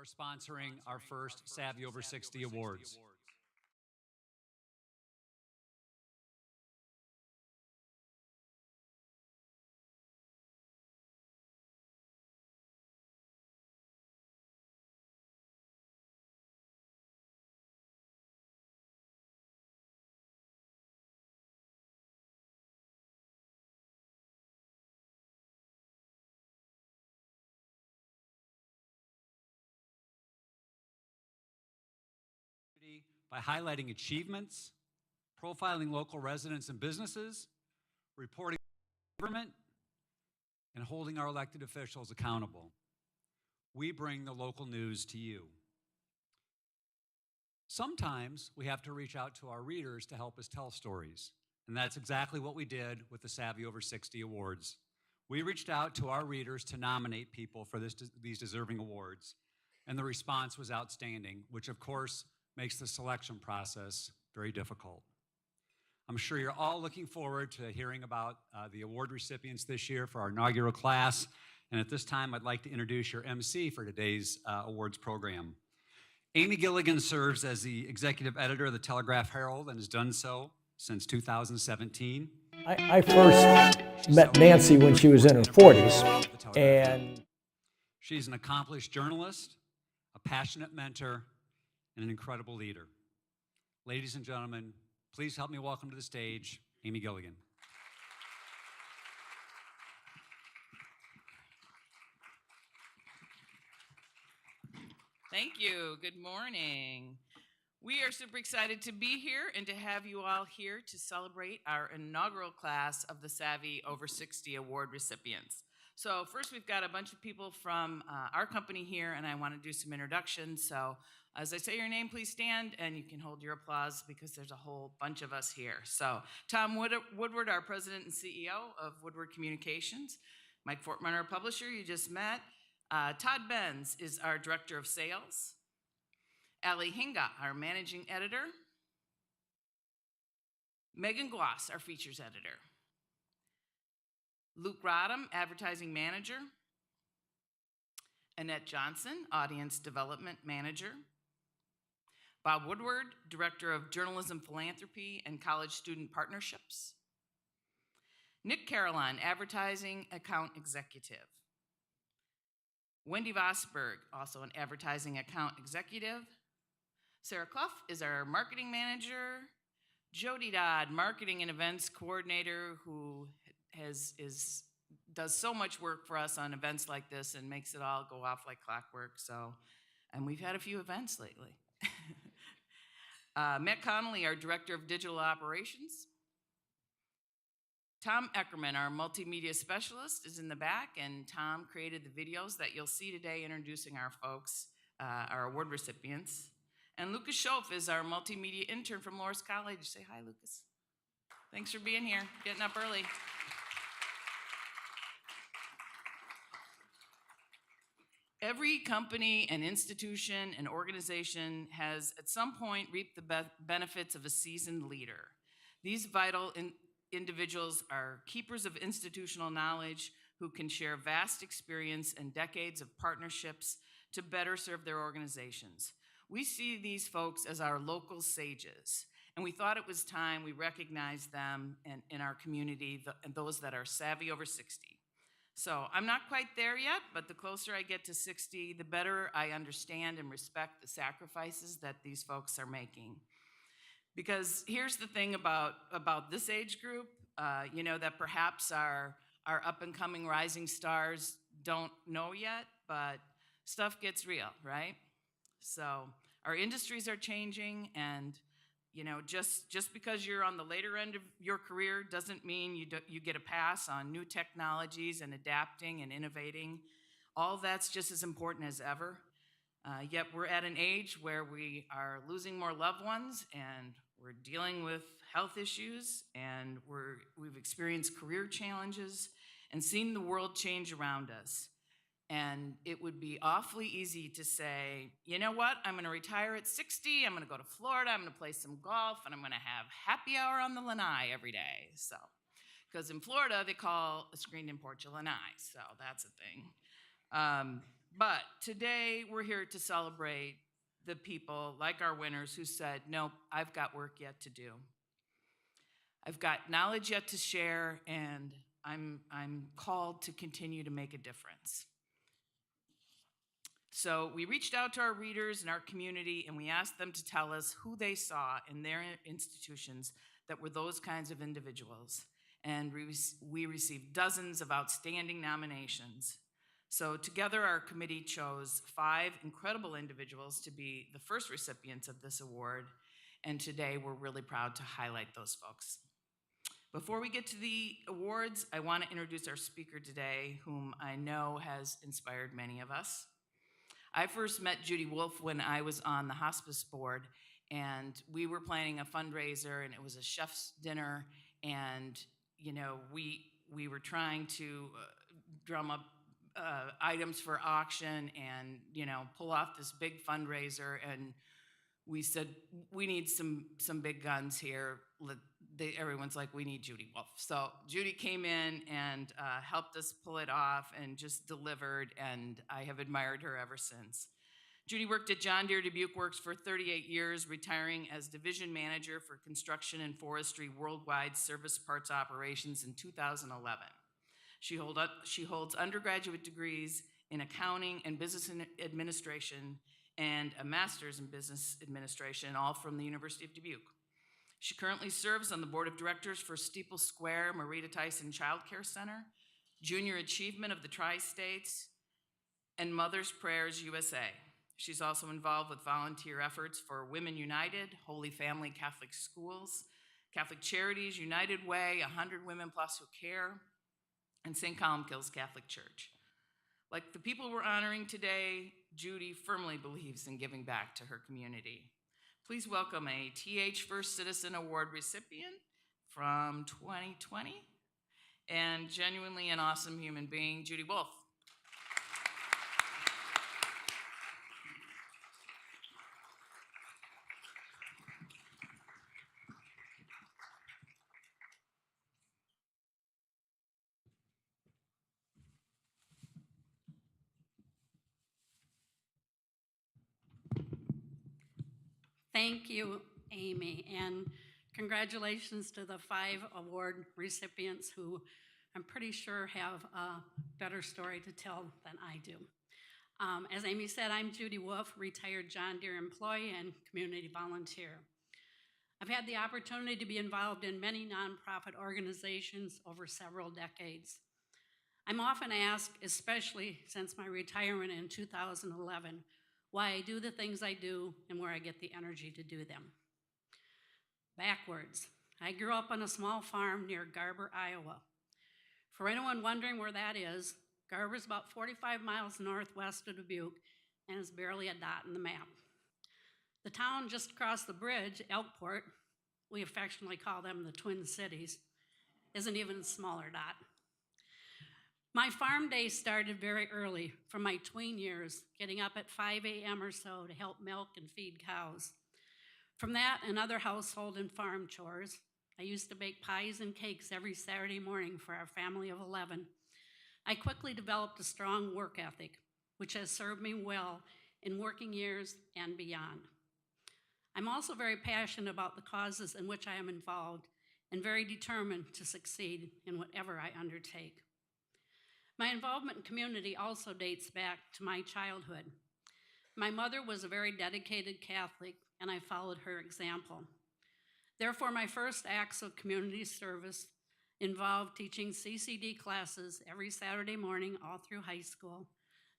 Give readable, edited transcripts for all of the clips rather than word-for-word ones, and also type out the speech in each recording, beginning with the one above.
sponsoring our first Savvy Over 60 Awards. By highlighting achievements, profiling local residents and businesses, reporting government, and holding our elected officials accountable. We bring the local news to you. Sometimes we have to reach out to our readers to help us tell stories, and that's exactly what we did with the Savvy Over 60 Awards. We reached out to our readers to nominate people for these deserving awards, and the response was outstanding, which of course makes the selection process very difficult. I'm sure you're all looking forward to hearing about the award recipients this year for our inaugural class, and at this time I'd like to introduce your MC for today's awards program. Amy Gilligan serves as the executive editor of the Telegraph Herald and has done so since 2017. I first met Nancy when she was in her 40s, and she's an accomplished journalist, a passionate mentor, and an incredible leader. Ladies and gentlemen, please help me welcome to the stage Amy Gilligan. Thank you. Good morning. We are super excited to be here and to have you all here to celebrate our inaugural class of the Savvy Over 60 Award recipients. So first, we've got a bunch of people from our company here, and I want to do some introductions. So as I say your name, please stand, and you can hold your applause because there's a whole bunch of us here. So Tom Woodward, our president and CEO of Woodward Communications. Mike Fortman, our publisher, you just met. Todd Benz is our director of sales. Allie Hinga, our managing editor. Megan Gloss, our features editor. Luke Rodham, advertising manager. Annette Johnson, audience development manager. Bob Woodward, director of journalism philanthropy and college student partnerships. Nick Caroline, advertising account executive. Wendy Vosberg, also an advertising account executive. Sarah Clough is our marketing manager. Jody Dodd, marketing and events coordinator, who does so much work for us on events like this and makes it all go off like clockwork. And we've had a few events lately. Matt Connolly, our director of digital operations. Tom Eckerman, our multimedia specialist, is in the back, and Tom created the videos that you'll see today introducing our folks, our award recipients. And Lucas Schoaf is our multimedia intern from Loras College. Say hi, Lucas. Thanks for being here, getting up early. Every company and institution and organization has at some point reaped the benefits of a seasoned leader. These vital individuals are keepers of institutional knowledge who can share vast experience and decades of partnerships to better serve their organizations. We see these folks as our local sages, and we thought it was time we recognized them in our community, and those that are savvy over 60. So I'm not quite there yet, but the closer I get to 60, the better I understand and respect the sacrifices that these folks are making. Because here's the thing about this age group, that perhaps our up-and-coming rising stars don't know yet, but stuff gets real, right? So our industries are changing, and just because you're on the later end of your career doesn't mean you get a pass on new technologies and adapting and innovating. All that's just as important as ever. Yet we're at an age where we are losing more loved ones, and we're dealing with health issues, and we've experienced career challenges and seen the world change around us. And it would be awfully easy to say, you know what, I'm gonna retire at 60, I'm gonna go to Florida, I'm gonna play some golf, and I'm gonna have happy hour on the lanai every day. So, because in Florida, they call a screened-in porch a lanai, so that's a thing. But today, we're here to celebrate the people like our winners who said, nope, I've got work yet to do. I've got knowledge yet to share, and I'm called to continue to make a difference. So we reached out to our readers and our community, and we asked them to tell us who they saw in their institutions that were those kinds of individuals. And we received dozens of outstanding nominations. So together, our committee chose 5 incredible individuals to be the first recipients of this award, and today we're really proud to highlight those folks. Before we get to the awards, I want to introduce our speaker today, whom I know has inspired many of us. I first met Judy Wolf when I was on the hospice board, and we were planning a fundraiser, and it was a chef's dinner, and you know, we were trying to drum up items for auction and, you know, pull off this big fundraiser, and we said, we need some big guns here. Everyone's like, we need Judy Wolf. So Judy came in and helped us pull it off and just delivered, and I have admired her ever since. Judy worked at John Deere Dubuque Works for 38 years, retiring as division manager for construction and forestry worldwide service parts operations in 2011. She holds undergraduate degrees in accounting and business administration and a master's in business administration, all from the University of Dubuque. She currently serves on the board of directors for Steeple Square Marita Tyson Child Care Center, Junior Achievement of the Tri-States, and Mother's Prayers USA. She's also involved with volunteer efforts for Women United, Holy Family Catholic Schools, Catholic Charities, United Way, 100 Women Plus Who Care, and St. Columkille's Catholic Church. Like the people we're honoring today, Judy firmly believes in giving back to her community. Please welcome a TH First Citizen Award recipient from 2020 and genuinely an awesome human being, Judy Wolf. Thank you, Amy, and congratulations to the 5 award recipients who I'm pretty sure have a better story to tell than I do. As Amy said, I'm Judy Wolf, retired John Deere employee and community volunteer. I've had the opportunity to be involved in many nonprofit organizations over several decades. I'm often asked, especially since my retirement in 2011, why I do the things I do and where I get the energy to do them. Backwards. I grew up on a small farm near Garber, Iowa. For anyone wondering where that is, Garber's about 45 miles northwest of Dubuque and is barely a dot in the map. The town just across the bridge, Elkport, we affectionately call them the Twin Cities, is an even smaller dot. My farm day started very early, from my tween years, getting up at 5 a.m. or so to help milk and feed cows. From that and other household and farm chores, I used to bake pies and cakes every Saturday morning for our family of 11. I quickly developed a strong work ethic, which has served me well in working years and beyond. I'm also very passionate about the causes in which I am involved and very determined to succeed in whatever I undertake. My involvement in community also dates back to my childhood. My mother was a very dedicated Catholic, and I followed her example. Therefore, my first acts of community service involved teaching CCD classes every Saturday morning all through high school,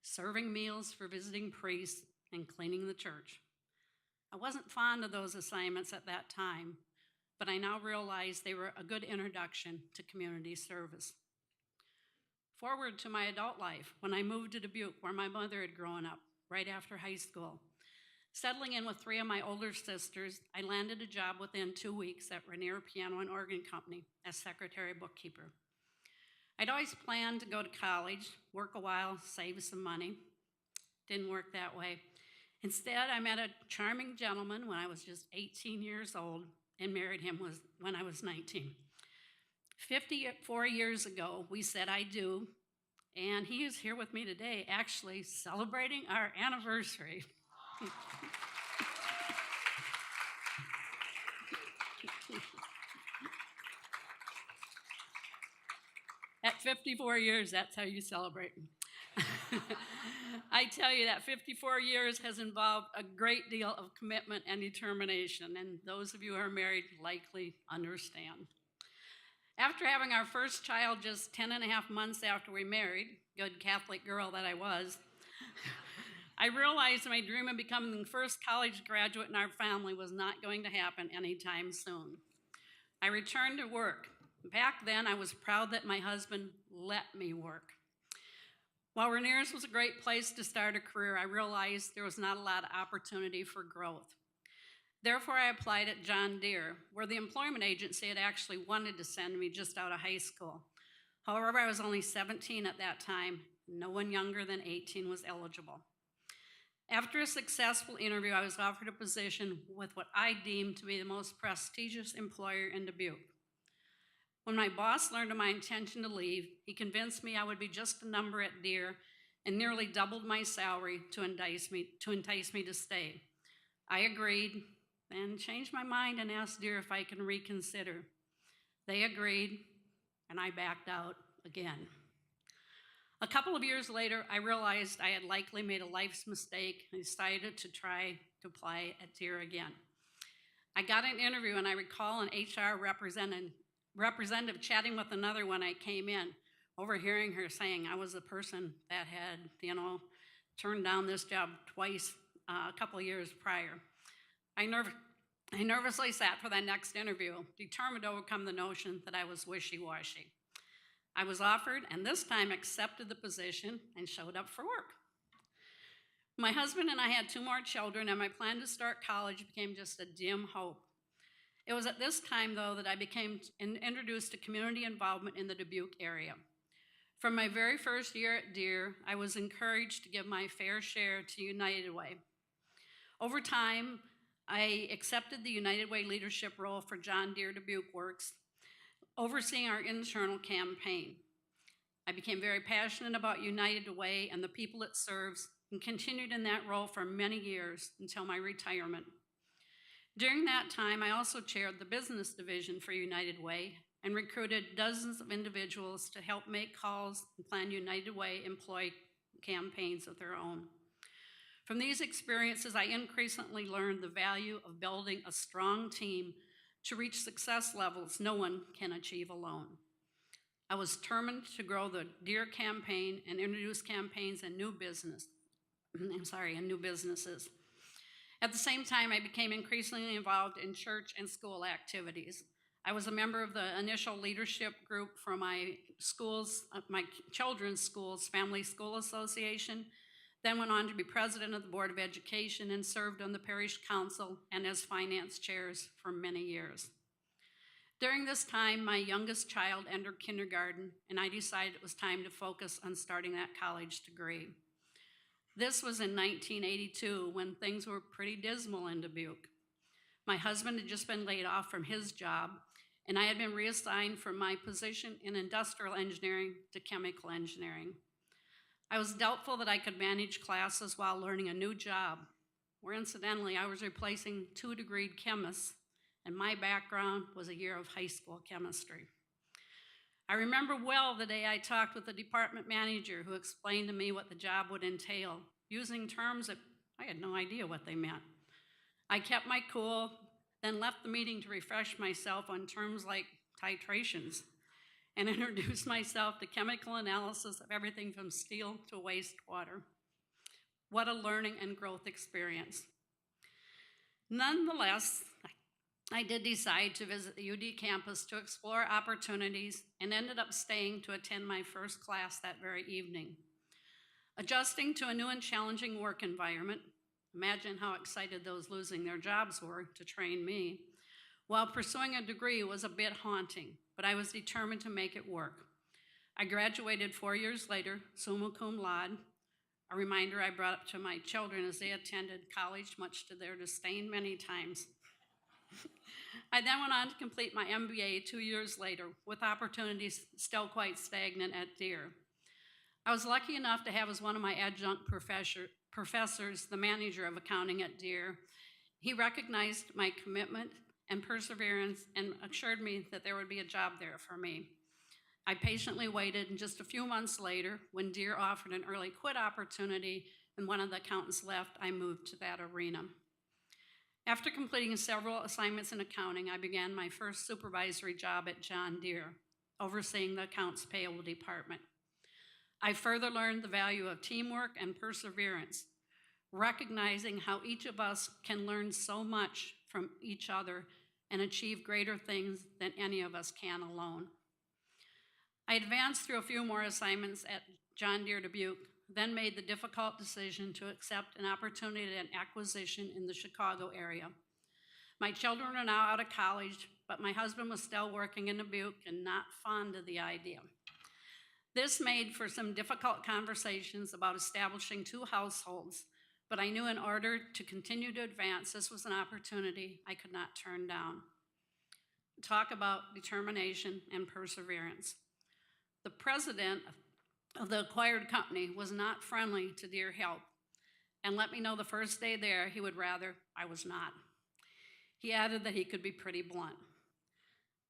serving meals for visiting priests, and cleaning the church. I wasn't fond of those assignments at that time, but I now realize they were a good introduction to community service. Forward to my adult life, when I moved to Dubuque, where my mother had grown up, right after high school. Settling in with 3 of my older sisters, I landed a job within 2 weeks at Rainier Piano and Organ Company as secretary bookkeeper. I'd always planned to go to college, work a while, save some money. Didn't work that way. Instead, I met a charming gentleman when I was just 18 years old and married him when I was 19. 54 years ago, we said I do, and he is here with me today, actually celebrating our anniversary. At 54 years, that's how you celebrate. I tell you that 54 years has involved a great deal of commitment and determination, and those of you who are married likely understand. After having our first child just 10 and a half months after we married, good Catholic girl that I was, I realized my dream of becoming the first college graduate in our family was not going to happen anytime soon. I returned to work. Back then, I was proud that my husband let me work. While Rainier's was a great place to start a career, I realized there was not a lot of opportunity for growth. Therefore, I applied at John Deere, where the employment agency had actually wanted to send me just out of high school. However, I was only 17 at that time. No one younger than 18 was eligible. After a successful interview, I was offered a position with what I deemed to be the most prestigious employer in Dubuque. When my boss learned of my intention to leave, he convinced me I would be just a number at Deere and nearly doubled my salary to entice me to stay. I agreed and changed my mind and asked Deere if I can reconsider. They agreed, and I backed out again. A couple of years later, I realized I had likely made a life's mistake and decided to try to apply at Deere again. I got an interview, and I recall an HR representative chatting with another when I came in, overhearing her saying I was the person that had, turned down this job twice a couple of years prior. I nervously sat for that next interview, determined to overcome the notion that I was wishy-washy. I was offered, and this time accepted the position and showed up for work. My husband and I had 2 more children, and my plan to start college became just a dim hope. It was at this time, though, that I became introduced to community involvement in the Dubuque area. From my very first year at Deere, I was encouraged to give my fair share to United Way. Over time, I accepted the United Way leadership role for John Deere Dubuque Works, overseeing our internal campaign. I became very passionate about United Way and the people it serves, and continued in that role for many years until my retirement. During that time, I also chaired the business division for United Way and recruited dozens of individuals to help make calls and plan United Way employee campaigns of their own. From these experiences, I increasingly learned the value of building a strong team to reach success levels no one can achieve alone. I was determined to grow the Deere campaign and introduce campaigns and new businesses. At the same time, I became increasingly involved in church and school activities. I was a member of the initial leadership group for my children's schools, Family School Association, then went on to be president of the Board of Education and served on the parish council and as finance chairs for many years. During this time, my youngest child entered kindergarten, and I decided it was time to focus on starting that college degree. This was in 1982 when things were pretty dismal in Dubuque. My husband had just been laid off from his job, and I had been reassigned from my position in industrial engineering to chemical engineering. I was doubtful that I could manage classes while learning a new job, where incidentally I was replacing 2-degreed chemists, and my background was a year of high school chemistry. I remember well the day I talked with the department manager who explained to me what the job would entail, using terms that I had no idea what they meant. I kept my cool, then left the meeting to refresh myself on terms like titrations, and introduced myself to chemical analysis of everything from steel to wastewater. What a learning and growth experience. Nonetheless, I did decide to visit the UD campus to explore opportunities and ended up staying to attend my first class that very evening. Adjusting to a new and challenging work environment, imagine how excited those losing their jobs were to train me, while pursuing a degree was a bit haunting, but I was determined to make it work. I graduated 4 years later, summa cum laude, a reminder I brought up to my children as they attended college, much to their disdain many times. I then went on to complete my MBA 2 years later, with opportunities still quite stagnant at Deere. I was lucky enough to have as one of my adjunct professors, the manager of accounting at Deere. He recognized my commitment and perseverance and assured me that there would be a job there for me. I patiently waited, and just a few months later, when Deere offered an early quit opportunity and one of the accountants left, I moved to that arena. After completing several assignments in accounting, I began my first supervisory job at John Deere, overseeing the accounts payable department. I further learned the value of teamwork and perseverance, recognizing how each of us can learn so much from each other and achieve greater things than any of us can alone. I advanced through a few more assignments at John Deere Dubuque, then made the difficult decision to accept an opportunity at an acquisition in the Chicago area. My children are now out of college, but my husband was still working in Dubuque and not fond of the idea. This made for some difficult conversations about establishing two households, but I knew in order to continue to advance, this was an opportunity I could not turn down. Talk about determination and perseverance. The president of the acquired company was not friendly to Deere Help and let me know the first day there he would rather I was not. He added that he could be pretty blunt.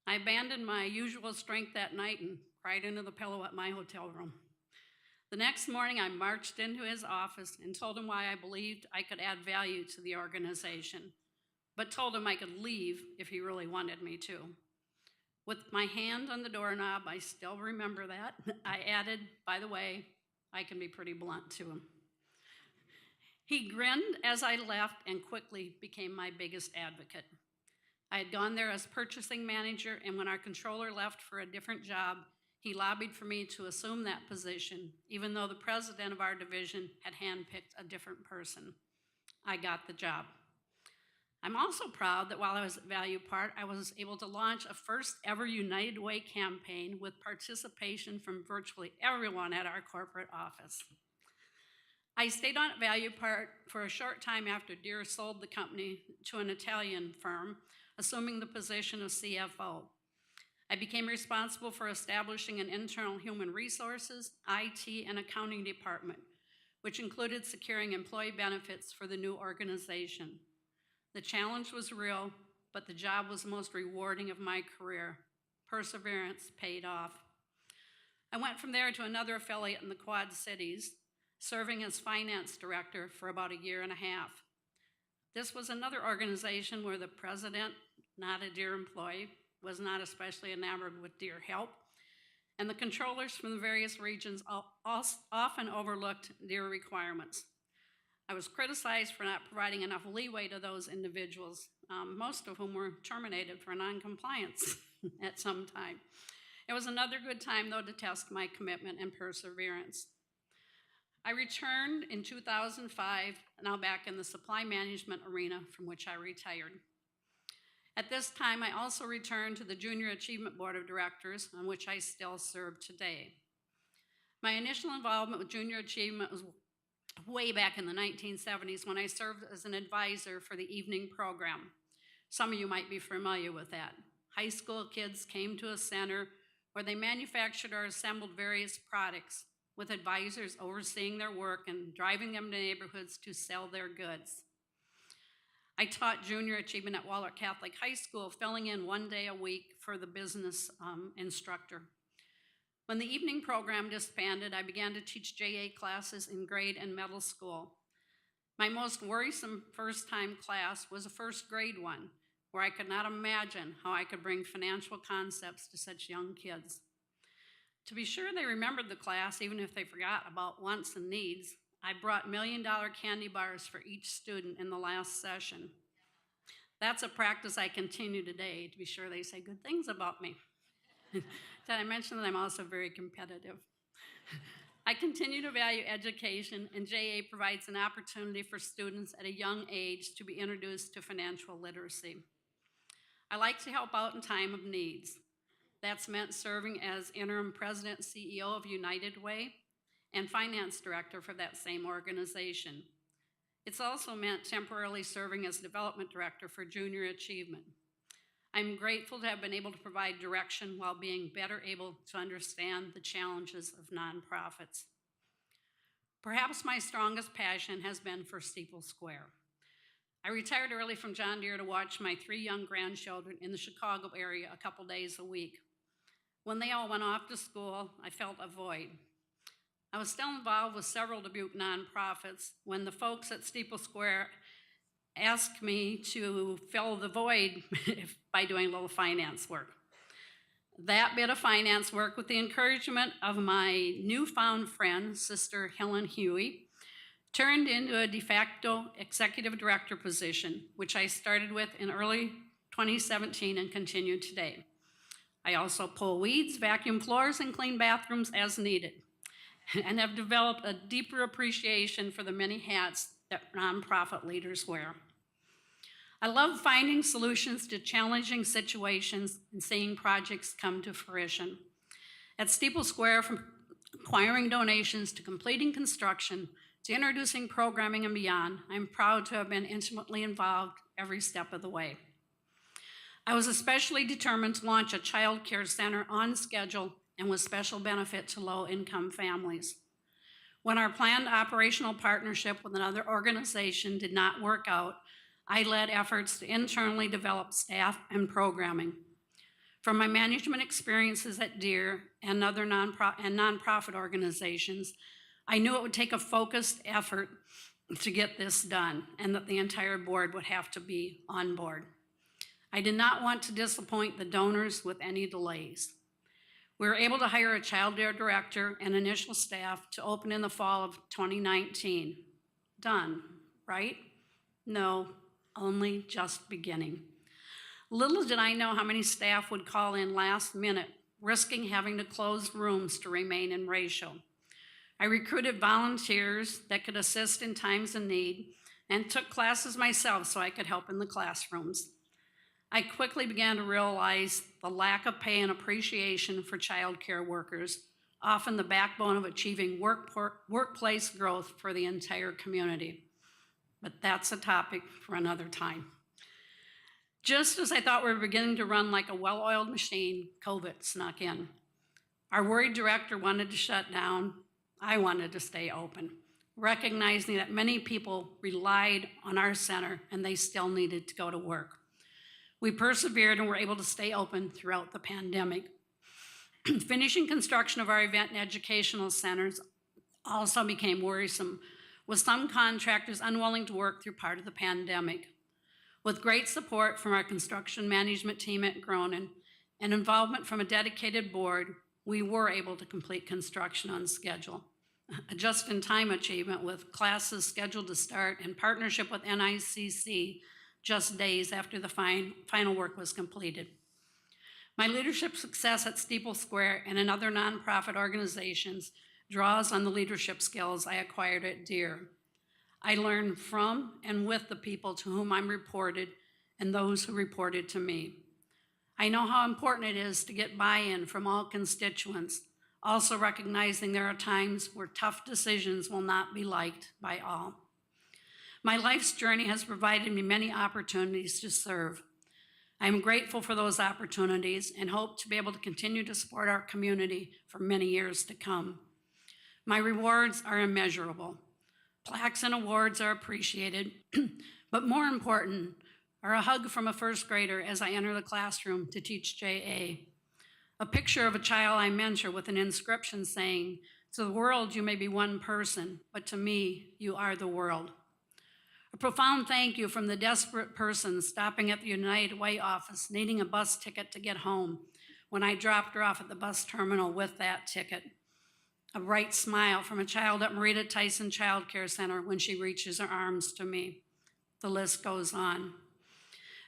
I abandoned my usual strength that night and cried into the pillow at my hotel room. The next morning, I marched into his office and told him why I believed I could add value to the organization, but told him I could leave if he really wanted me to. With my hand on the doorknob, I still remember that, I added, by the way, I can be pretty blunt to him. He grinned as I left and quickly became my biggest advocate. I had gone there as purchasing manager, and when our controller left for a different job, he lobbied for me to assume that position, even though the president of our division had handpicked a different person. I got the job. I'm also proud that while I was at Value Part, I was able to launch a first ever United Way campaign with participation from virtually everyone at our corporate office. I stayed on at Value Part for a short time after Deere sold the company to an Italian firm, assuming the position of CFO. I became responsible for establishing an internal human resources, IT, and accounting department, which included securing employee benefits for the new organization. The challenge was real, but the job was the most rewarding of my career. Perseverance paid off. I went from there to another affiliate in the Quad Cities, serving as finance director for about a year and a half. This was another organization where the president, not a Deere employee, was not especially enamored with Deere Help, and the controllers from the various regions often overlooked Deere requirements. I was criticized for not providing enough leeway to those individuals, most of whom were terminated for noncompliance at some time. It was another good time, though, to test my commitment and perseverance. I returned in 2005, now back in the supply management arena from which I retired. At this time, I also returned to the Junior Achievement Board of Directors, on which I still serve today. My initial involvement with Junior Achievement was way back in the 1970s when I served as an advisor for the evening program. Some of you might be familiar with that. High school kids came to a center where they manufactured or assembled various products, with advisors overseeing their work and driving them to neighborhoods to sell their goods. I taught junior achievement at Wahlert Catholic High School, filling in one day a week for the business instructor. When the evening program disbanded, I began to teach JA classes in grade and middle school. My most worrisome first-time class was a first grade one, where I could not imagine how I could bring financial concepts to such young kids. To be sure they remembered the class, even if they forgot about wants and needs, I brought $1 million candy bars for each student in the last session. That's a practice I continue today. To be sure they say good things about me. Did I mention that I'm also very competitive? I continue to value education, and JA provides an opportunity for students at a young age to be introduced to financial literacy. I like to help out in time of needs. That's meant serving as interim president and CEO of United Way and finance director for that same organization. It's also meant temporarily serving as development director for Junior Achievement. I'm grateful to have been able to provide direction while being better able to understand the challenges of nonprofits. Perhaps my strongest passion has been for Steeple Square. I retired early from John Deere to watch my 3 young grandchildren in the Chicago area a couple days a week. When they all went off to school, I felt a void. I was still involved with several Dubuque nonprofits when the folks at Steeple Square asked me to fill the void by doing a little finance work. That bit of finance work, with the encouragement of my newfound friend, Sister Helen Huey, turned into a de facto executive director position, which I started with in early 2017 and continued today. I also pull weeds, vacuum floors, and clean bathrooms as needed, and have developed a deeper appreciation for the many hats that nonprofit leaders wear. I love finding solutions to challenging situations and seeing projects come to fruition. At Steeple Square, from acquiring donations to completing construction to introducing programming and beyond, I'm proud to have been intimately involved every step of the way. I was especially determined to launch a child care center on schedule and with special benefit to low-income families. When our planned operational partnership with another organization did not work out, I led efforts to internally develop staff and programming. From my management experiences at Deere and other nonprofit organizations, I knew it would take a focused effort to get this done and that the entire board would have to be on board. I did not want to disappoint the donors with any delays. We were able to hire a child care director and initial staff to open in the fall of 2019. Done, right? No, only just beginning. Little did I know how many staff would call in last minute, risking having to close rooms to remain in ratio. I recruited volunteers that could assist in times of need and took classes myself so I could help in the classrooms. I quickly began to realize the lack of pay and appreciation for child care workers, often the backbone of achieving workplace growth for the entire community. But that's a topic for another time. Just as I thought we were beginning to run like a well-oiled machine, COVID snuck in. Our worried director wanted to shut down. I wanted to stay open, recognizing that many people relied on our center and they still needed to go to work. We persevered and were able to stay open throughout the pandemic. Finishing construction of our event and educational centers also became worrisome, with some contractors unwilling to work through part of the pandemic. With great support from our construction management team at Gronin and involvement from a dedicated board, we were able to complete construction on schedule. A just-in-time achievement with classes scheduled to start in partnership with NICC just days after the final work was completed. My leadership success at Steeple Square and in other nonprofit organizations draws on the leadership skills I acquired at Deere. I learned from and with the people to whom I'm reported and those who reported to me. I know how important it is to get buy-in from all constituents, also recognizing there are times where tough decisions will not be liked by all. My life's journey has provided me many opportunities to serve. I am grateful for those opportunities and hope to be able to continue to support our community for many years to come. My rewards are immeasurable. Plaques and awards are appreciated, but more important are a hug from a first grader as I enter the classroom to teach JA. A picture of a child I mentor with an inscription saying, "To the world you may be one person, but to me you are the world." A profound thank you from the desperate person stopping at the United Way office needing a bus ticket to get home when I dropped her off at the bus terminal with that ticket. A bright smile from a child at Marita Tyson Child Care Center when she reaches her arms to me. The list goes on.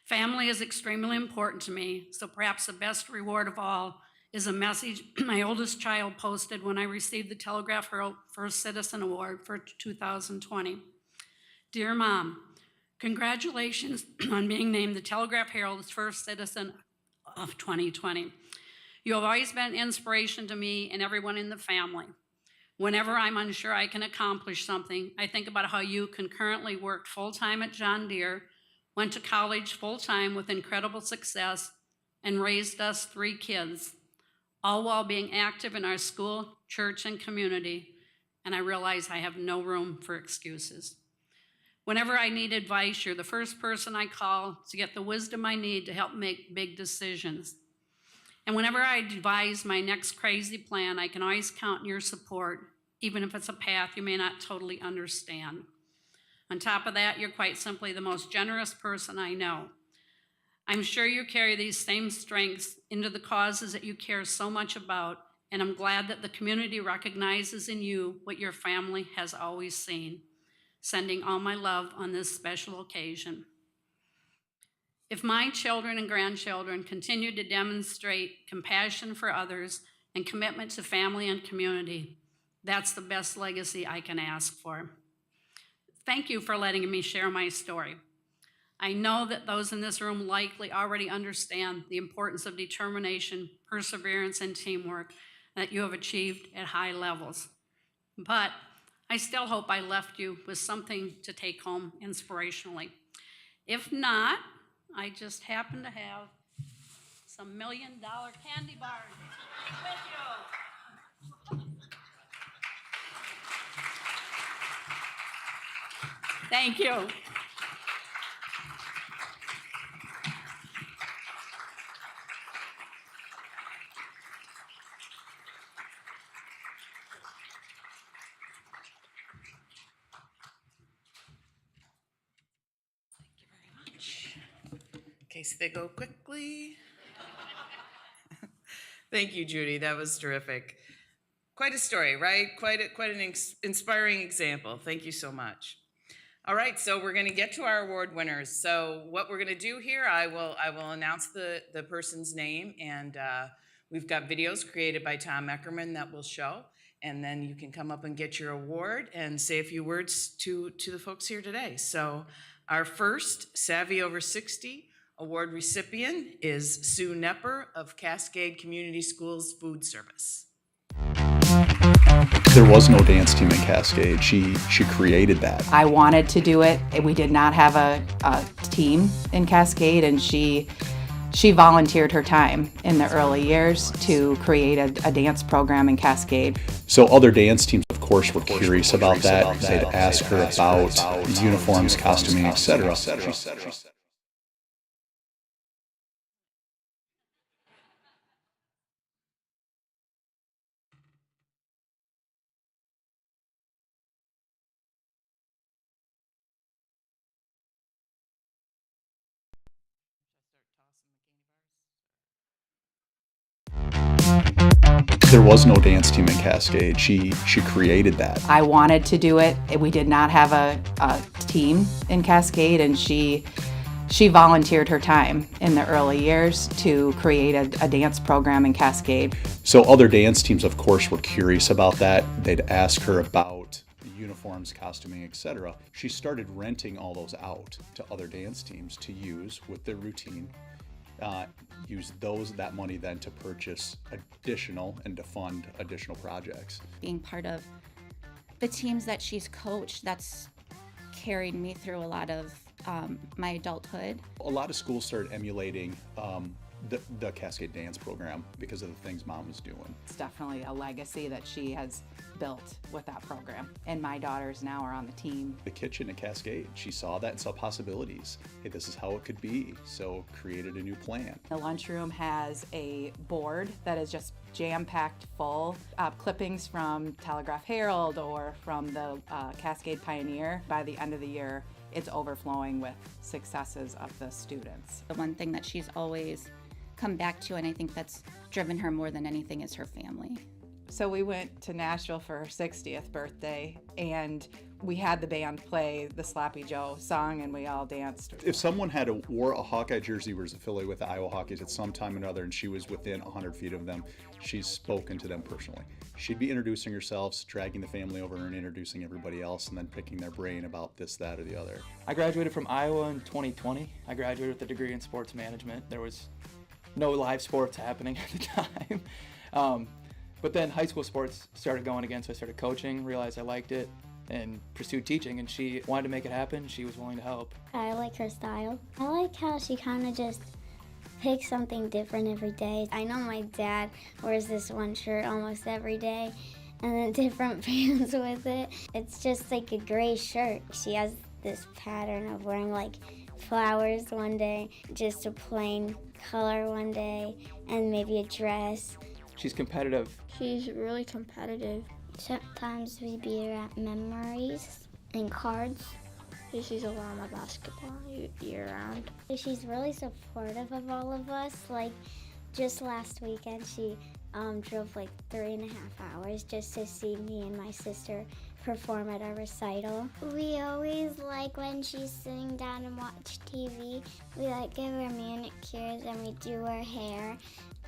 Family is extremely important to me, so perhaps the best reward of all is a message my oldest child posted when I received the Telegraph Herald First Citizen Award for 2020. Dear Mom, congratulations on being named the Telegraph Herald's First Citizen of 2020. You have always been an inspiration to me and everyone in the family. Whenever I'm unsure I can accomplish something, I think about how you concurrently worked full-time at John Deere, went to college full-time with incredible success, and raised us 3 kids, all while being active in our school, church, and community. and I realize I have no room for excuses. Whenever I need advice, you're the first person I call to get the wisdom I need to help make big decisions. And whenever I devise my next crazy plan, I can always count on your support, even if it's a path you may not totally understand. On top of that, you're quite simply the most generous person I know. I'm sure you carry these same strengths into the causes that you care so much about, and I'm glad that the community recognizes in you what your family has always seen. Sending all my love on this special occasion. If my children and grandchildren continue to demonstrate compassion for others and commitment to family and community, that's the best legacy I can ask for. Thank you for letting me share my story. I know that those in this room likely already understand the importance of determination, perseverance, and teamwork that you have achieved at high levels. But I still hope I left you with something to take home inspirationally. If not, I just happen to have some $1 million candy bars with you. Thank you. Okay, so they go quickly. Thank you, Judy. That was terrific. Quite a story, right? Quite an inspiring example. Thank you so much. All right, so we're going to get to our award winners. So what we're going to do here, I will announce the person's name, and we've got videos created by Tom Eckerman that will show, and then you can come up and get your award and say a few words to the folks here today. So our first Savvy Over 60 award recipient is Sue Nepper of Cascade Community Schools Food Service. There was no dance team in Cascade. She created that. I wanted to do it. We did not have a team in Cascade, and she volunteered her time in the early years to create a dance program in Cascade. So other dance teams, of course, were curious about that. They'd ask her about uniforms, costuming, etc. There was no dance team in Cascade. She created that. I wanted to do it. We did not have a team in Cascade, and she volunteered her time in the early years to create a dance program in Cascade. So other dance teams, of course, were curious about that. They'd ask her about uniforms, costuming, etc. She started renting all those out to other dance teams to use with their routine. Use that money then to purchase additional and to fund additional projects. Being part of the teams that she's coached, that's carried me through a lot of my adulthood. A lot of schools started emulating the Cascade dance program because of the things Mom was doing. It's definitely a legacy that she has built with that program. And my daughters now are on the team. The kitchen at Cascade, she saw that and saw possibilities. Hey, this is how it could be, so created a new plan. The lunchroom has a board that is just jam-packed full of clippings from Telegraph Herald or from the Cascade Pioneer. By the end of the year, it's overflowing with successes of the students. The one thing that she's always come back to, and I think that's driven her more than anything, is her family. So we went to Nashville for her 60th birthday, and we had the band play the Sloppy Joe song, and we all danced. If someone wore a Hawkeye jersey, was affiliated with the Iowa Hawkeyes at some time or another, and she was within 100 feet of them, she's spoken to them personally. She'd be introducing herself, dragging the family over and introducing everybody else, and then picking their brain about this, that, or the other. I graduated from Iowa in 2020. I graduated with a degree in sports management. There was no live sports happening at the time. But then high school sports started going again, so I started coaching, realized I liked it, and pursued teaching, and she wanted to make it happen. She was willing to help. I like her style. I like how she kind of just picks something different every day. I know my dad wears this one shirt almost every day, and then different pants with it. It's just like a gray shirt. She has this pattern of wearing like flowers one day, just a plain color one day, and maybe a dress. She's competitive. She's really competitive. Sometimes we beat her at memories and cards. She's a lot of my basketball year round. She's really supportive of all of us. Like just last weekend, she drove like 3.5 hours just to see me and my sister perform at a recital. We always like when she's sitting down and watch TV. We like give her manicures and we do her hair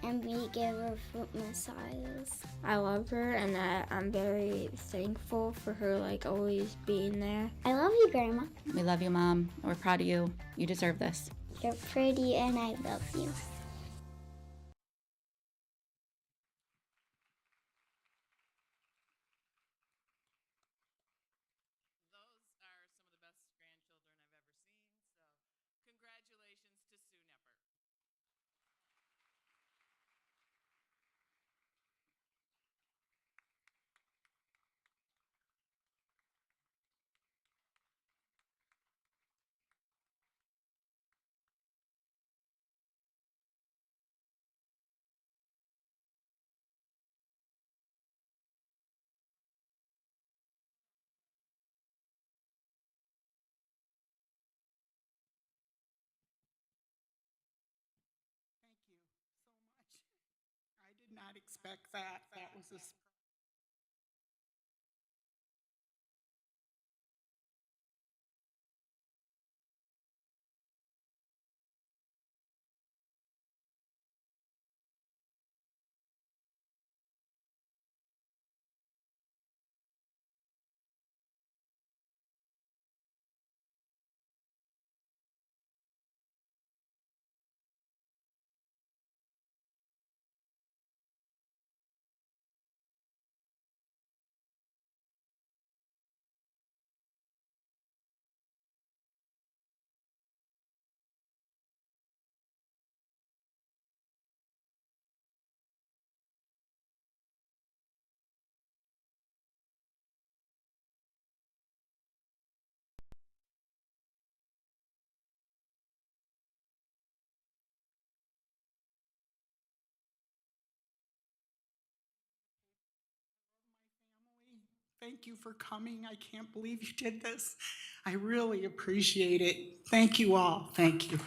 and we give her foot massages. I love her and I'm very thankful for her like always being there. I love you, Grandma. We love you, Mom. We're proud of you. You deserve this. You're pretty and I love you. Those are some of the best grandchildren I've ever seen, so congratulations to Sue Nepper. Thank you so much. I did not expect that. That was a surprise. Thank you for coming. I can't believe you did this. I really appreciate it. Thank you all. Thank you.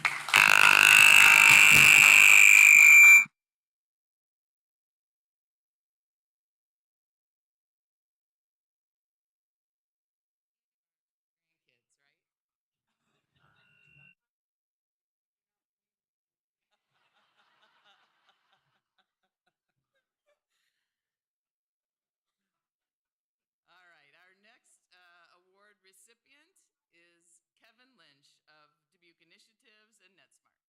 All right, our next award recipient is Kevin Lynch of Dubuque Initiatives and NetSmart.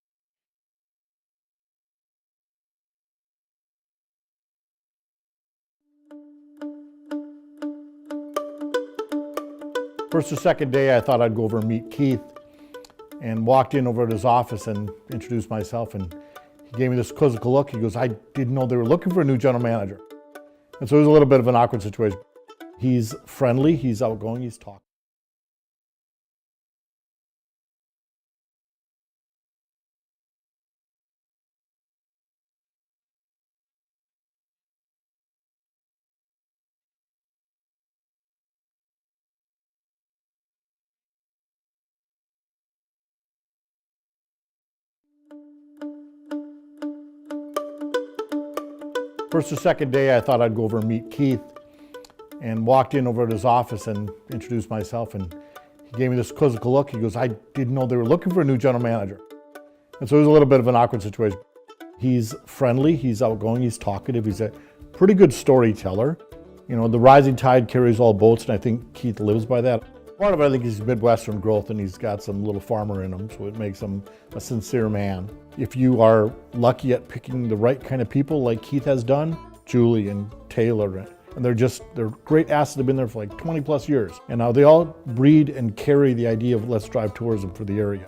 First or second day, I thought I'd go over and meet Keith, and walked in over at his office and introduced myself, and he gave me this quizzical look. He goes, I didn't know they were looking for a new general manager. And so it was a little bit of an awkward situation. He's friendly, he's outgoing, he's talking. First or second day, I thought I'd go over and meet Keith, and walked in over at his office and introduced myself, and he gave me this quizzical look. He goes, I didn't know they were looking for a new general manager. And so it was a little bit of an awkward situation. He's friendly, he's outgoing, he's talkative, he's a pretty good storyteller. You know, the rising tide carries all boats, and I think Keith lives by that. Part of it, I think, is Midwestern growth, and he's got some little farmer in him, so it makes him a sincere man. If you are lucky at picking the right kind of people like Keith has done, Julie and Taylor, and they're great assets. They've been there for like 20 plus years. And now they all breed and carry the idea of let's drive tourism for the area.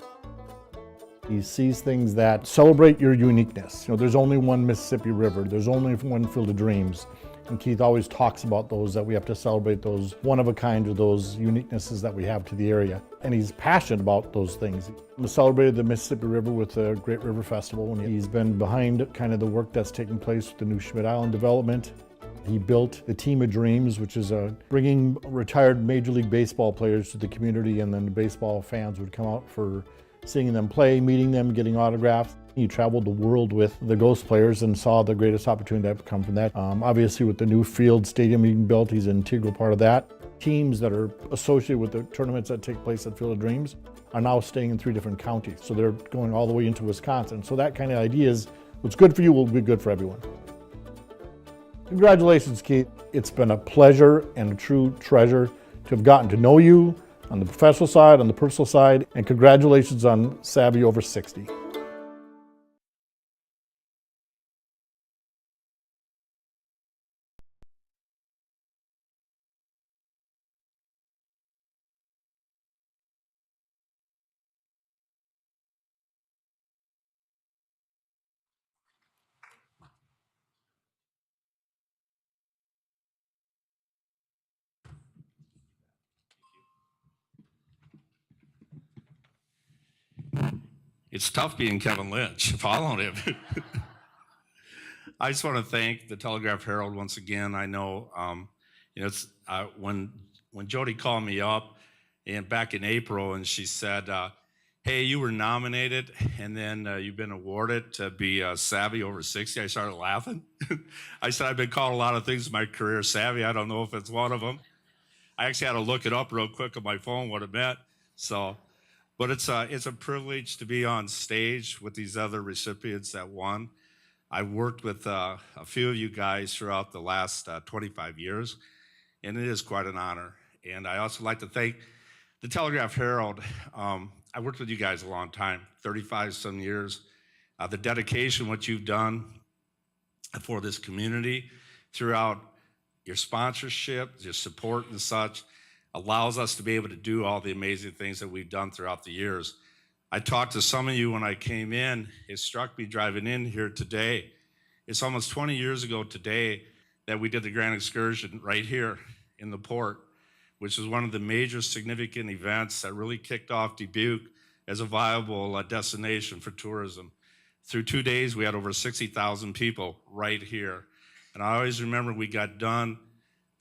He sees things that celebrate your uniqueness. You know, there's only one Mississippi River. There's only one Field of Dreams. And Keith always talks about those, that we have to celebrate those one-of-a-kind or those uniquenesses that we have to the area. And he's passionate about those things. He celebrated the Mississippi River with the Great River Festival, and he's been behind kind of the work that's taking place with the new Schmidt Island development. He built the Team of Dreams, which is bringing retired Major League Baseball players to the community, and then the baseball fans would come out for seeing them play, meeting them, getting autographs. He traveled the world with the Ghost players and saw the greatest opportunity that come from that. Obviously, with the new field stadium being built, he's an integral part of that. Teams that are associated with the tournaments that take place at Field of Dreams are now staying in 3 different counties. So they're going all the way into Wisconsin. So that kind of idea is what's good for you will be good for everyone. Congratulations, Keith. It's been a pleasure and a true treasure to have gotten to know you on the professional side, on the personal side, and congratulations on Savvy Over 60. It's tough being Kevin Lynch, following him. I just want to thank the Telegraph Herald once again. I know, it's when Jody called me up and back in April, and she said, "Hey, you were nominated, and then you've been awarded to be Savvy Over 60." I started laughing. I said, "I've been called a lot of things in my career, Savvy. I don't know if it's one of them." I actually had to look it up real quick on my phone what it meant. So. But it's a privilege to be on stage with these other recipients that won. I worked with a few of you guys throughout the last 25 years, and it is quite an honor. And I also like to thank the Telegraph Herald. I worked with you guys a long time, 35 some years. The dedication, what you've done for this community throughout your sponsorship, your support and such, allows us to be able to do all the amazing things that we've done throughout the years. I talked to some of you when I came in. It struck me driving in here today. It's almost 20 years ago today that we did the Grand Excursion right here in the port, which was one of the major significant events that really kicked off Dubuque as a viable destination for tourism. Through 2 days, we had over 60,000 people right here. And I always remember we got done.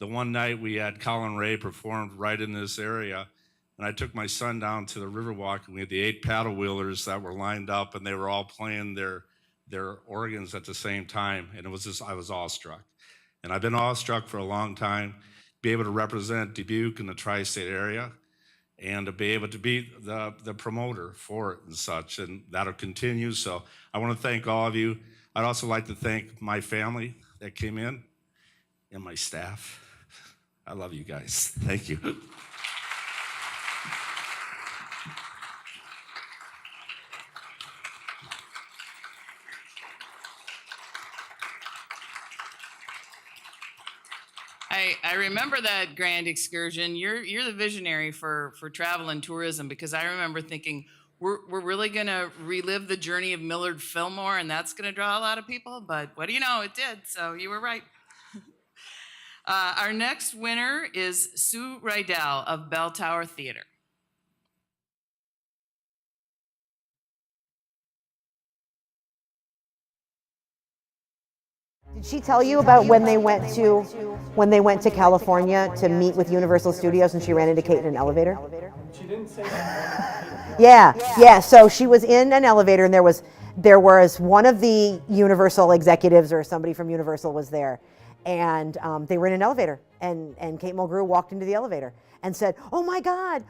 The one night we had Colin Ray performed right in this area, and I took my son down to the Riverwalk, and we had the 8 paddle wheelers that were lined up, and they were all playing their organs at the same time, and I was awestruck. And I've been awestruck for a long time, be able to represent Dubuque in the tri-state area, and to be able to be the promoter for it and such, and that'll continue. So I want to thank all of you. I'd also like to thank my family that came in and my staff. I love you guys. Thank you. I remember that Grand Excursion. You're the visionary for travel and tourism, because I remember thinking we're really gonna relive the journey of Millard Fillmore, and that's gonna draw a lot of people. But what do you know? It did. So you were right. Our next winner is Sue Rydell of Bell Tower Theater. Did she tell you about when they went to California to meet with Universal Studios and she ran into Kate in an elevator? She didn't say that. Yeah. So she was in an elevator, and there was one of the Universal executives or somebody from Universal was there, and they were in an elevator, and Kate Mulgrew walked into the elevator and said, "Oh my God,"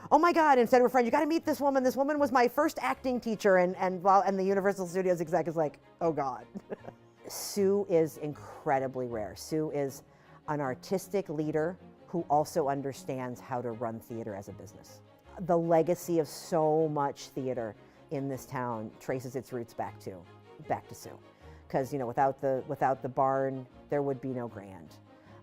and said to her friend, "You got to meet this woman. This woman was my first acting teacher," and the Universal Studios exec is like, "Oh God." Sue is incredibly rare. Sue is an artistic leader who also understands how to run theater as a business. The legacy of so much theater in this town traces its roots back to Sue, because without the barn there would be no Grand.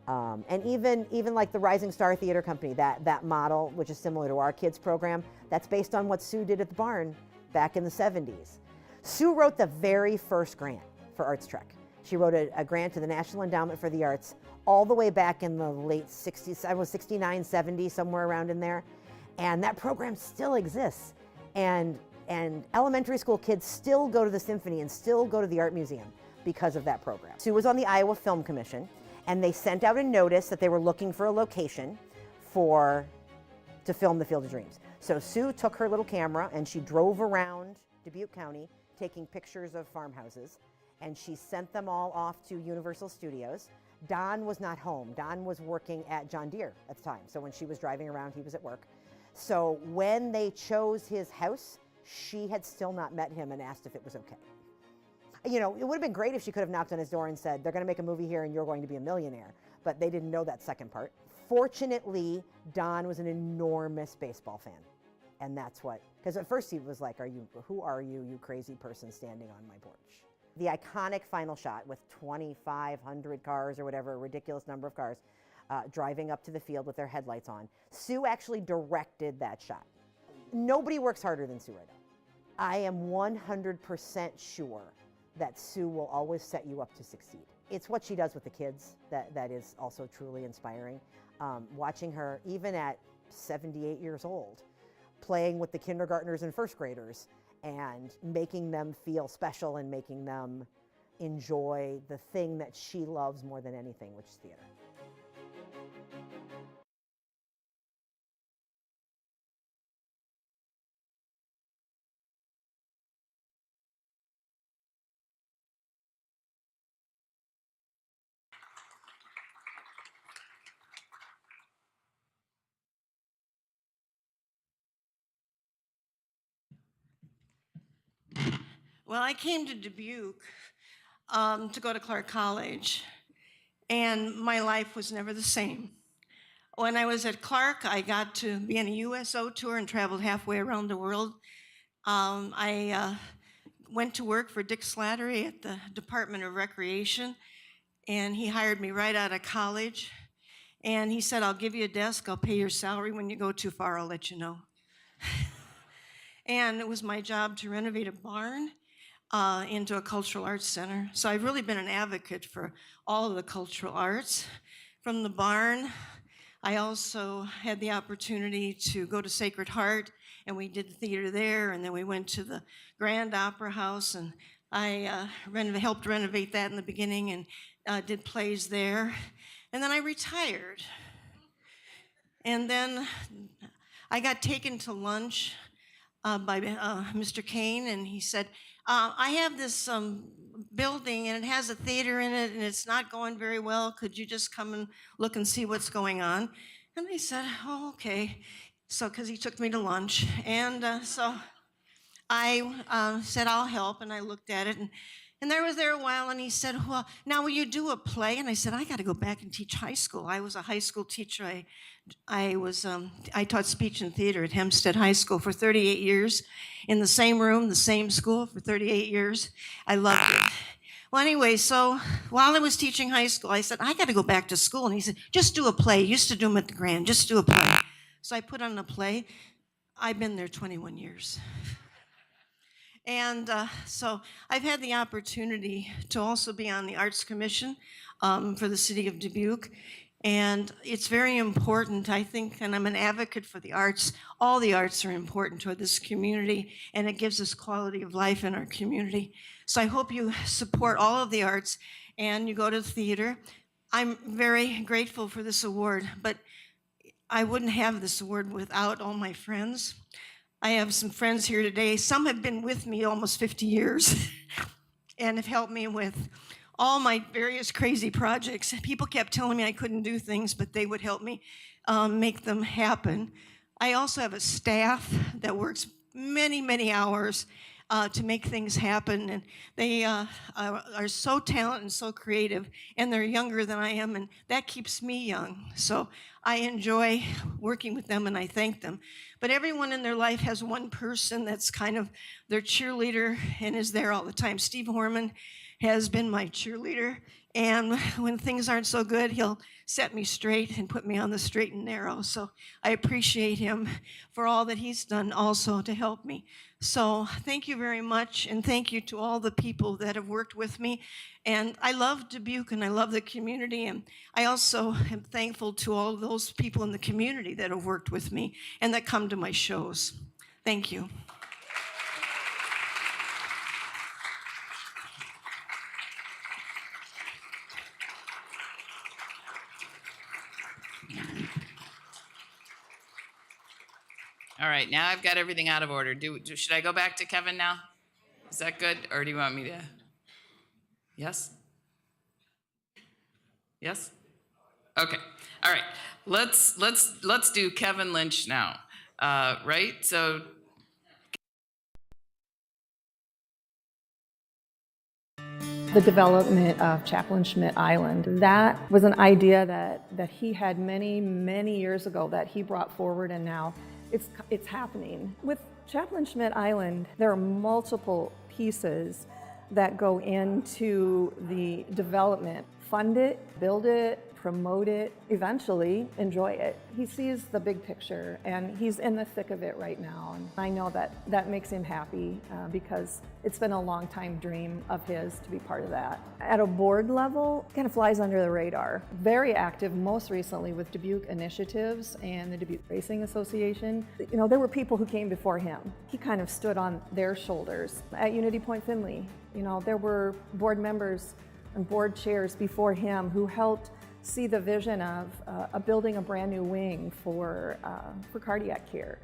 And even like the Rising Star Theater Company, that model, which is similar to our kids program, that's based on what Sue did at the barn back in the 70s. Sue wrote the very first grant for Arts Trek. She wrote a grant to the National Endowment for the Arts all the way back in the late 60s, I was 69, 70, somewhere around in there. And that program still exists. And elementary school kids still go to the symphony and still go to the art museum because of that program. Sue was on the Iowa Film Commission, and they sent out a notice that they were looking for a location to film the Field of Dreams. So Sue took her little camera and she drove around Dubuque County taking pictures of farmhouses, and she sent them all off to Universal Studios. Don was not home. Don was working at John Deere at the time. So when she was driving around, he was at work. So when they chose his house, she had still not met him and asked if it was okay. You know, it would have been great if she could have knocked on his door and said, they're going to make a movie here and you're going to be a millionaire. But they didn't know that second part. Fortunately, Don was an enormous baseball fan. And that's what, because at first he was like, who are you, you crazy person standing on my porch? The iconic final shot with 2,500 cars or whatever, a ridiculous number of cars, driving up to the field with their headlights on. Sue actually directed that shot. Nobody works harder than Sue Rideout. I am 100% sure that Sue will always set you up to succeed. It's what she does with the kids that is also truly inspiring. Watching her, even at 78 years old, playing with the kindergartners and first graders and making them feel special and making them enjoy the thing that she loves more than anything, which is theater. Well, I came to Dubuque to go to Clark College, and my life was never the same. When I was at Clark, I got to be on a USO tour and traveled halfway around the world. I went to work for Dick Slattery at the Department of Recreation, and he hired me right out of college. And he said, I'll give you a desk, I'll pay your salary. When you go too far, I'll let you know. And it was my job to renovate a barn into a cultural arts center. So I've really been an advocate for all of the cultural arts. From the barn, I also had the opportunity to go to Sacred Heart, and we did theater there, and then we went to the Grand Opera House, and I helped renovate that in the beginning and did plays there. And then I retired. And then I got taken to lunch by Mr. Kane, and he said, I have this building and it has a theater in it and it's not going very well. Could you just come and look and see what's going on? And I said, oh, okay. So, because he took me to lunch. And so I said, I'll help. And I looked at it, and I was there a while, and he said, well, now will you do a play? And I said, I got to go back and teach high school. I was a high school teacher. I taught speech and theater at Hempstead High School for 38 years, in the same room, the same school for 38 years. I loved it. Well, anyway, so while I was teaching high school, I said, I got to go back to school. And he said, just do a play. Used to do them at the Grand. Just do a play. So I put on a play. I've been there 21 years. And so I've had the opportunity to also be on the Arts Commission for the city of Dubuque. And it's very important, I think, and I'm an advocate for the arts. All the arts are important to this community, and it gives us quality of life in our community. So I hope you support all of the arts and you go to the theater. I'm very grateful for this award, but I wouldn't have this award without all my friends. I have some friends here today. Some have been with me almost 50 years and have helped me with all my various crazy projects. People kept telling me I couldn't do things, but they would help me make them happen. I also have a staff that works many, many hours to make things happen, and they are so talented and so creative, and they're younger than I am, and that keeps me young. So I enjoy working with them and I thank them. But everyone in their life has one person that's kind of their cheerleader and is there all the time. Steve Horman has been my cheerleader, and when things aren't so good, he'll set me straight and put me on the straight and narrow. So I appreciate him for all that he's done also to help me. So thank you very much, and thank you to all the people that have worked with me. And I love Dubuque, and I love the community, and I also am thankful to all those people in the community that have worked with me and that come to my shows. Thank you. All right, now I've got everything out of order. Should I go back to Kevin now? Is that good, or do you want me to? Yes? Yes? Okay. All right. Let's do Kevin Lynch now. Right? So the development of Chaplain Schmidt Island. That was an idea that he had many years ago that he brought forward, and now it's happening. With Chaplain Schmidt Island, there are multiple pieces that go into the development. Fund it, build it, promote it, eventually enjoy it. He sees the big picture, and he's in the thick of it right now. And I know that makes him happy because it's been a long time dream of his to be part of that. At a board level, kind of flies under the radar. Very active, most recently with Dubuque Initiatives and the Dubuque Racing Association. You know, there were people who came before him. He kind of stood on their shoulders. At Unity Point Finley, you know, there were board members and board chairs before him who helped see the vision of building a brand new wing for cardiac care.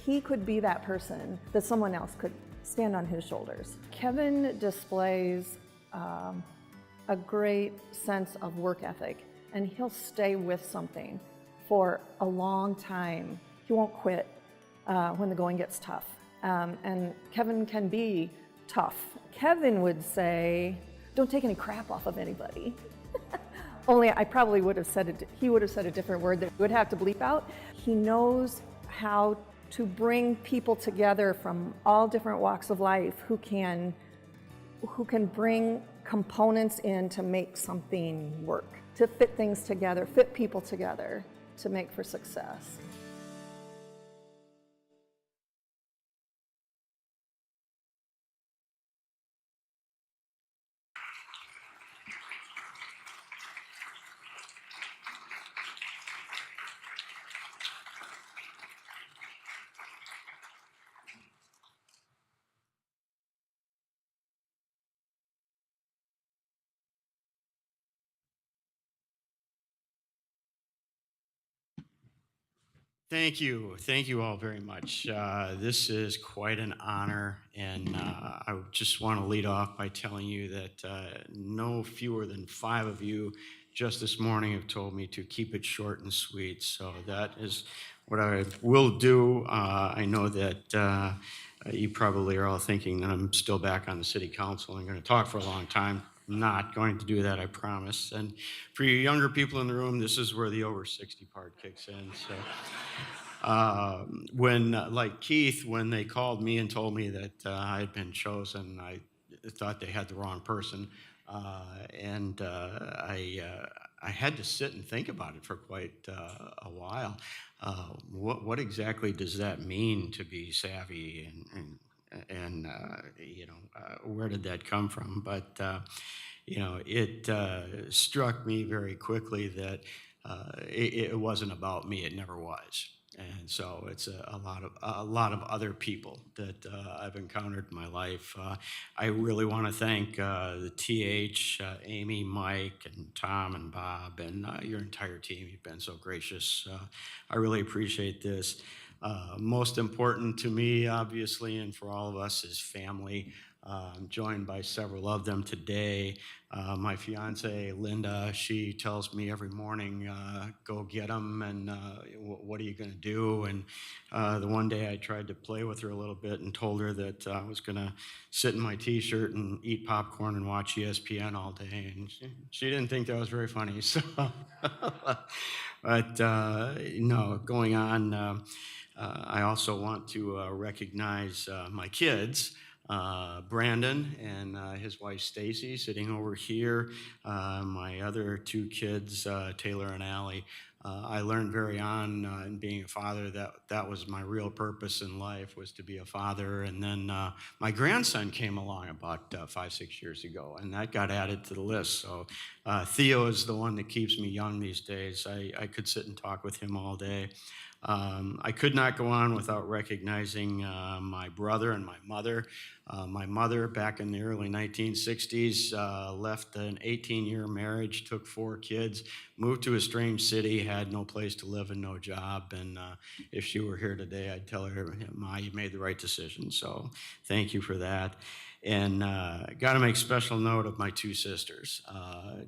He could be that person that someone else could stand on his shoulders. Kevin displays a great sense of work ethic, and he'll stay with something for a long time. He won't quit when the going gets tough. And Kevin can be tough. Kevin would say, don't take any crap off of anybody. Only I probably would have said it, he would have said a different word that we would have to bleep out. He knows how to bring people together from all different walks of life who can bring components in to make something work, to fit things together, fit people together to make for success. Thank you. Thank you all very much. This is quite an honor, and I just want to lead off by telling you that no fewer than 5 of you just this morning have told me to keep it short and sweet, so that is what I will do. I know that you probably are all thinking that I'm still back on the city council and going to talk for a long time. I'm not going to do that, I promise. And for you younger people in the room, this is where the over 60 part kicks in. So when, like Keith, when they called me and told me that I had been chosen, I thought they had the wrong person. I had to sit and think about it for quite a while. What exactly does that mean to be savvy, and you know, where did that come from? But you know, it struck me very quickly that it wasn't about me. It never was. And so it's a lot of other people that I've encountered in my life. I really want to thank the TH, Amy, Mike, and Tom, and Bob, and your entire team. You've been so gracious. I really appreciate this. Most important to me, obviously, and for all of us, is family. I'm joined by several of them today. My fiance, Linda, she tells me every morning, go get them, and what are you going to do? And the one day I tried to play with her a little bit and told her that I was going to sit in my t-shirt and eat popcorn and watch ESPN all day, and she didn't think that was very funny. So, but no, going on, I also want to recognize my kids. Brandon and his wife Stacy sitting over here. My other two kids, Taylor and Allie. I learned very on in being a father that was my real purpose in life, was to be a father. And then my grandson came along about 5-6 years ago, and that got added to the list. So Theo is the one that keeps me young these days. I could sit and talk with him all day. I could not go on without recognizing my brother and my mother. My mother, back in the early 1960s, left an 18-year marriage, took 4 kids, moved to a strange city, had no place to live and no job. And if she were here today, I'd tell her, Ma, you made the right decision. So thank you for that. And got to make special note of my 2 sisters,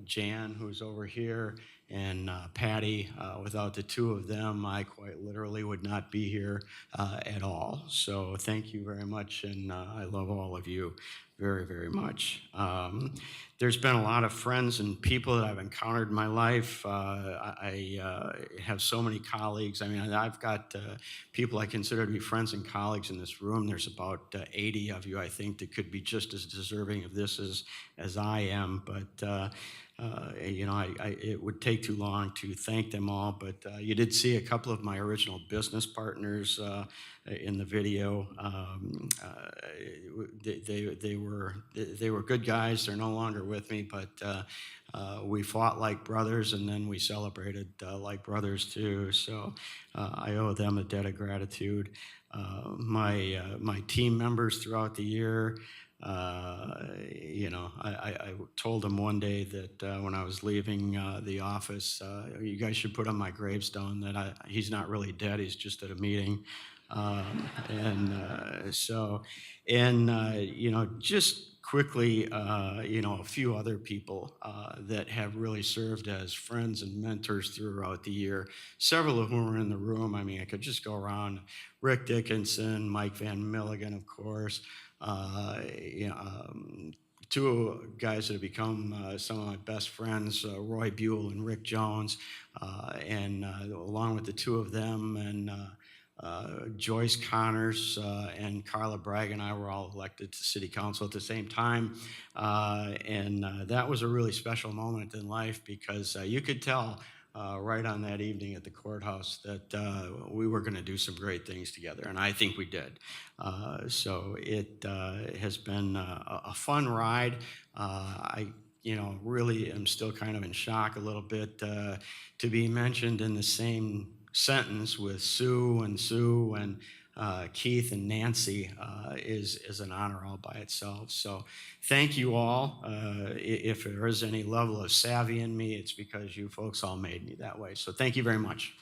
Jan, who's over here, and Patty. Without the 2 of them, I quite literally would not be here at all. So thank you very much, and I love all of you very, very much. There's been a lot of friends and people that I've encountered in my life. I have so many colleagues. I mean, I've got people I consider to be friends and colleagues in this room. There's about 80 of you, I think, that could be just as deserving of this as I am. But you know, it would take too long to thank them all, but you did see a couple of my original business partners in the video. They were good guys. They're no longer with me, but we fought like brothers, and then we celebrated like brothers too. So I owe them a debt of gratitude. My team members throughout the year. You know, I told him one day that when I was leaving the office, you guys should put on my gravestone that he's not really dead, he's just at a meeting. You know, just quickly, you know, a few other people that have really served as friends and mentors throughout the year, several of whom are in the room. I mean, I could just go around. Rick Dickinson, Mike Van Milligan, of course. You know, 2 guys that have become some of my best friends, Roy Buell and Rick Jones, and along with the 2 of them, and Joyce Connors and Carla Bragg and I were all elected to city council at the same time. That was a really special moment in life, because you could tell right on that evening at the courthouse that we were going to do some great things together, and I think we did. So it has been a fun ride. You know, really am still kind of in shock a little bit to be mentioned in the same sentence with Sue and Keith and Nancy is an honor all by itself. So thank you all. If there is any level of savvy in me, it's because you folks all made me that way. So thank you very much.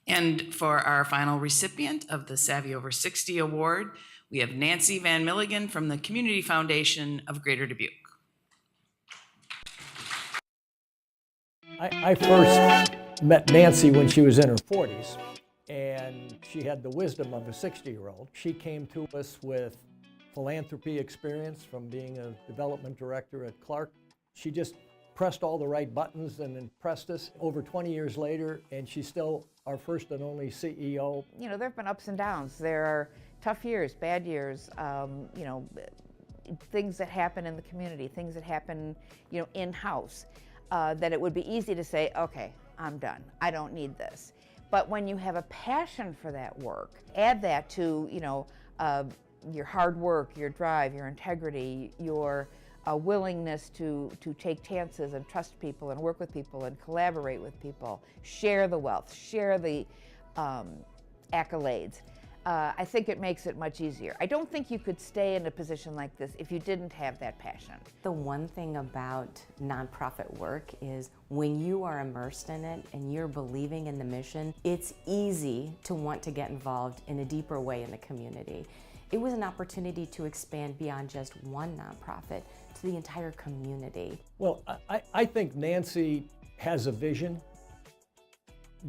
And for our final recipient of the Savvy Over 60 Award, we have Nancy Van Milligan from the Community Foundation of Greater Dubuque. I first met Nancy when she was in her 40s, and she had the wisdom of a 60-year-old. She came to us with philanthropy experience from being a development director at Clark. She just pressed all the right buttons and impressed us. Over 20 years later, and she's still our first and only CEO. You know, there have been ups and downs. There are tough years, bad years, you know, things that happen in the community, things that happen, you know, in-house, that it would be easy to say, okay, I'm done. I don't need this. But when you have a passion for that work, add that to, you know, your hard work, your drive, your integrity, your willingness to take chances and trust people and work with people and collaborate with people, share the wealth, share the accolades. I think it makes it much easier. I don't think you could stay in a position like this if you didn't have that passion. The one thing about nonprofit work is when you are immersed in it and you're believing in the mission, it's easy to want to get involved in a deeper way in the community. It was an opportunity to expand beyond just one nonprofit to the entire community. Well, I think Nancy has a vision,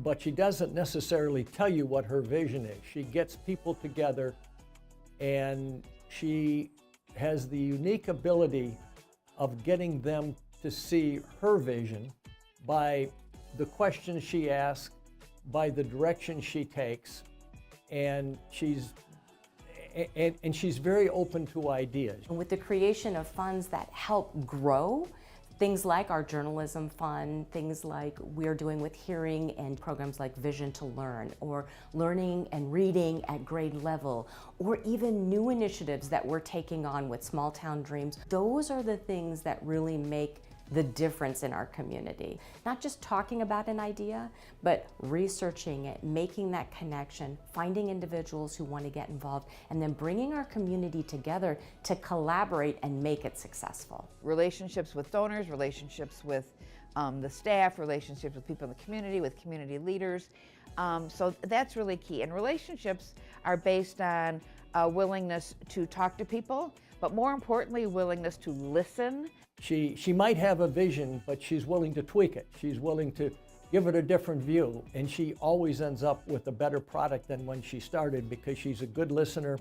but she doesn't necessarily tell you what her vision is. She gets people together, and she has the unique ability of getting them to see her vision by the questions she asks, by the direction she takes, and she's very open to ideas. And with the creation of funds that help grow, things like our journalism fund, things like we're doing with hearing and programs like Vision to Learn, or learning and reading at grade level, or even new initiatives that we're taking on with Small Town Dreams. Those are the things that really make the difference in our community. Not just talking about an idea, but researching it, making that connection, finding individuals who want to get involved, and then bringing our community together to collaborate and make it successful. Relationships with donors, relationships with the staff, relationships with people in the community, with community leaders. So that's really key. And relationships are based on a willingness to talk to people, but more importantly, willingness to listen. She might have a vision, but she's willing to tweak it. She's willing to give it a different view, and she always ends up with a better product than when she started because she's a good listener,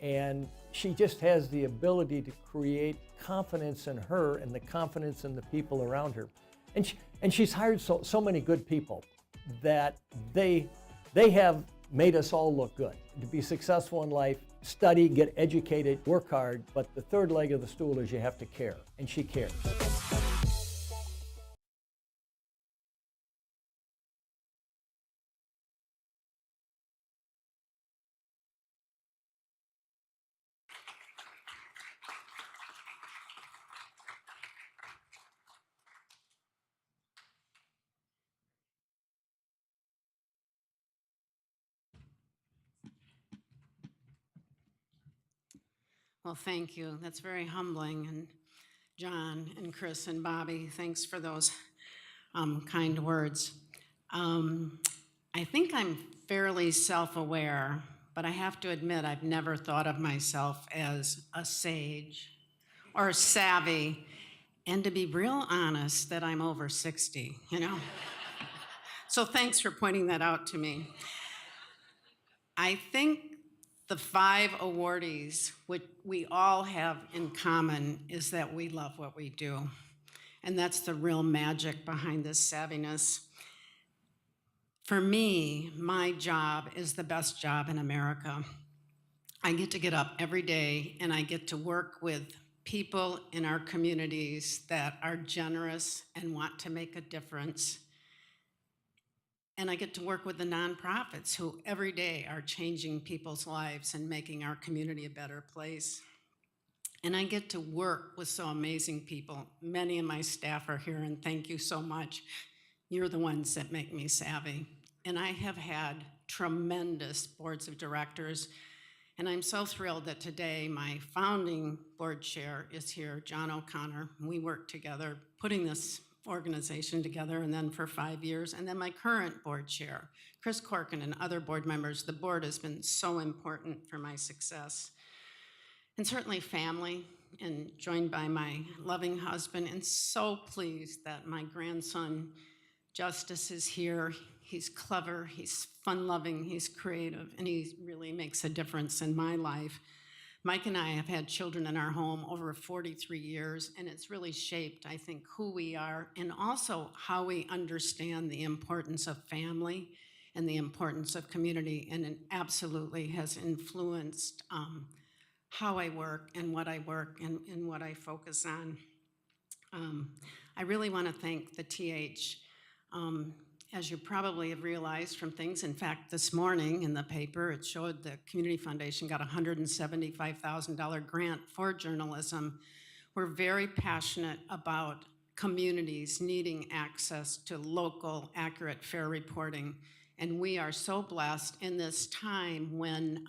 and she just has the ability to create confidence in her and the confidence in the people around her. And she's hired so many good people that they have made us all look good. To be successful in life, study, get educated, work hard, but the third leg of the stool is you have to care, and she cares. Well, thank you. That's very humbling. And John and Chris and Bobby, thanks for those kind words. I think I'm fairly self-aware, but I have to admit I've never thought of myself as a sage or savvy. And to be real honest, that I'm over 60, you know? So thanks for pointing that out to me. I think the 5 awardees, what we all have in common is that we love what we do. And that's the real magic behind this savviness. For me, my job is the best job in America. I get to get up every day and I get to work with people in our communities that are generous and want to make a difference. And I get to work with the nonprofits who every day are changing people's lives and making our community a better place. And I get to work with so amazing people. Many of my staff are here, and thank you so much. You're the ones that make me savvy. And I have had tremendous boards of directors, and I'm so thrilled that today my founding board chair is here, John O'Connor. We worked together putting this organization together, and then for 5 years, and then my current board chair, Chris Corkin, and other board members. The board has been so important for my success. And certainly family, and joined by my loving husband, and so pleased that my grandson, Justice, is here. He's clever, he's fun-loving, he's creative, and he really makes a difference in my life. Mike and I have had children in our home over 43 years, and it's really shaped, I think, who we are and also how we understand the importance of family and the importance of community, and it absolutely has influenced how I work and what I work and what I focus on. I really want to thank the TH. As you probably have realized from things, in fact, this morning in the paper, it showed the Community Foundation got a $175,000 grant for journalism. We're very passionate about communities needing access to local, accurate, fair reporting. And we are so blessed in this time when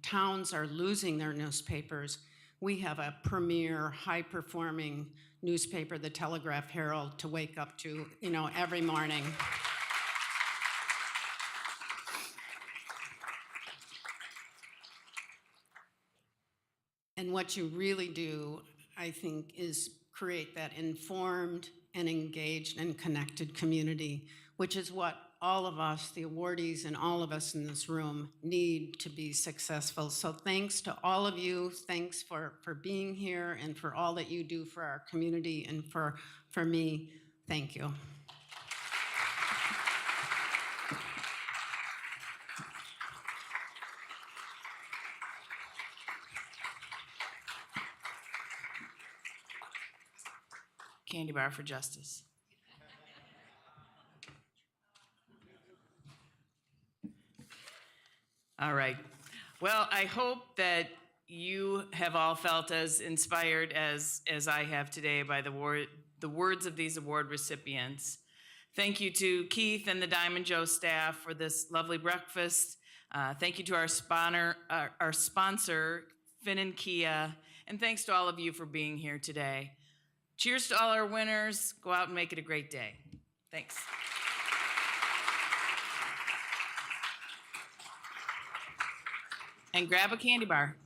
towns are losing their newspapers. We have a premier, high-performing newspaper, the Telegraph Herald, to wake up to, every morning. And what you really do, I think, is create that informed and engaged and connected community, which is what all of us, the awardees and all of us in this room, need to be successful. So thanks to all of you. Thanks for being here and for all that you do for our community and for me. Thank you. Candy bar for justice. All right. Well, I hope that you have all felt as inspired as I have today by the words of these award recipients. Thank you to Keith and the Diamond Joe staff for this lovely breakfast. Thank you to our sponsor, Finn and Kia, and thanks to all of you for being here today. Cheers to all our winners. Go out and make it a great day. Thanks. And grab a candy bar.